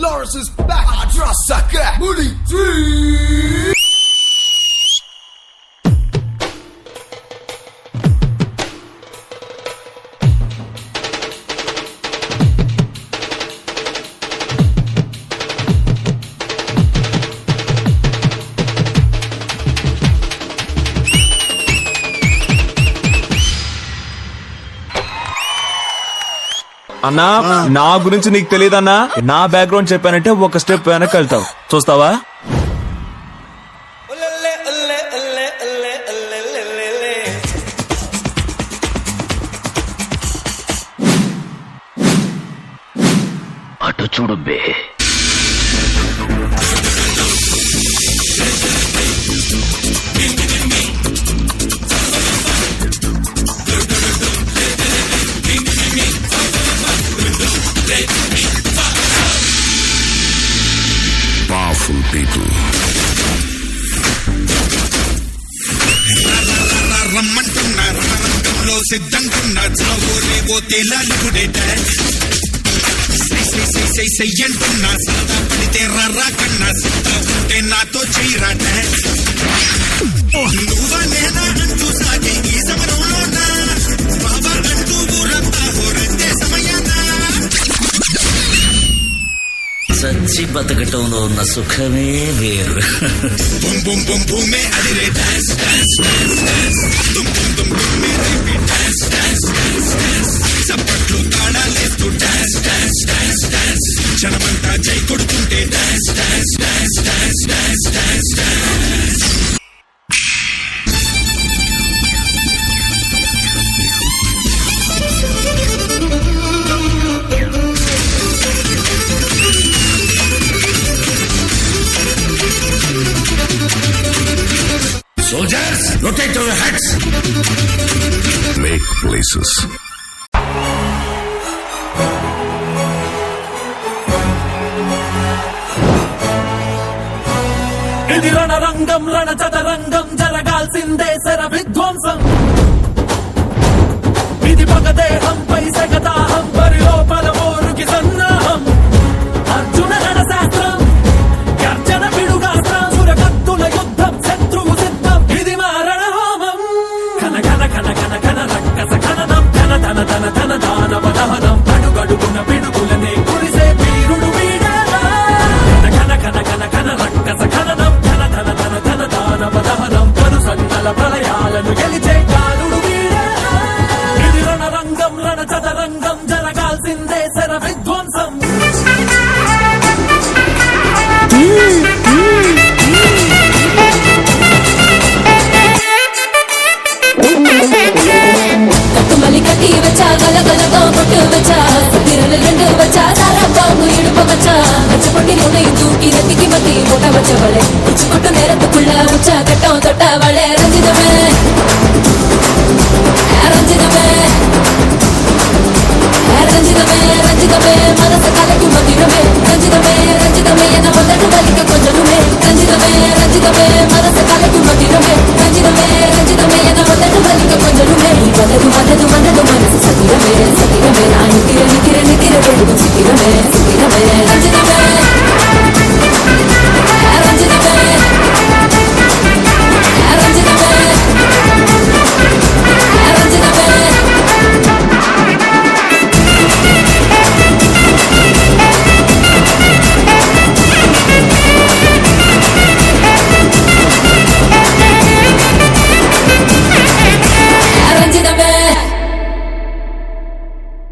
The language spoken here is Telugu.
Lawrence is back. Adrasaka. Moody 3. అన్నా నా గురించి నీకు తెలియదన్నా. నా బ్యాక్గ్రౌండ్ చెప్పానంటే ఒక స్టెప్ వెనక్కి వెళ్తావు. చూస్తావా? అటు చూడు బే. Powerful people. రమ్మంటున్నా రంగంలో సిద్ధంకున్నా చావోరేవో తేలాలిగుడే డాన్స్ చెయ్యంటున్నా సరదా పడితే రర్రా కన్నా సిద్ధా ఉంటే నాతో చెయ్యరా డాన్స్ నువ్వా నేనా అంటూ సాగే ఈ సమరంలోనా బాబా అంటూ ఊరంతా హోరంతే సమయానా చచ్చి బతకటంలో ఉన్న సుఖమే వేరు. బుమ్ బుమ్ బుమ్ బుమే అడిరే డాన్స్ డాన్స్ డాన్స్ డాన్స్ దుమ్ దుమ్ దుమ్ దుమ్మే రేపే డాన్స్ డాన్స్ డాన్స్ డాన్స్ చప్పట్లు తాళాలేస్తూ డాన్స్ డాన్స్ డాన్స్ డాన్స్ జనమంతా జై కొడుతుంటే dance dance dance dance dance dance dance Soldiers, rotate your heads. Make places. ఇది రణరంగం రణ చదరంగం జరగాల్సిందే శర విధ్వంసం. ఇది పగదేహంపై సగదాహం పరిలోపల మోరుకి సన్నాహం. అర్జున రణ శాస్త్రం గర్జన పిడుగాస్త్రం సురకత్తుల యుద్ధం శత్రువు సిద్ధం. ఇది మా రణహోమం. ఘన ఘన ఘన ఘన ఘన రక్కస ఖననం ధన ధన ధన ధన దానవ దహనం. అడుగడుగున పిడుగులనే కురిసే వీరుడు వీడాలా. ఘన ఘన ఘన ఘన రక్కస ఖననం ధన ధన ధన ధన దానవ దహనం. పలు సన్నల ప్రళయాలను గెలిచే కాలుడు వీడాలా. ఇది రణరంగం రణ చదరంగం జరగాల్సిందే శర విధ్వంసం. కట్టుమలి కట్టి వచ్చా గలగలతో కొట్టు వచ్చా తిరలు రెండు వచ్చా సారా బాబు ఇడుపు వచ్చా వచ్చపొట్టి నూనె దూకి నెత్తికి మతి మూట వచ్చవಳೆ ఉచ్చుకొట్టు నేరత్తుకుళ్ళ ఉచ్చ కట్టం తొట్టవళే రంజితమే రంజితమే రంజితమే రంజితమే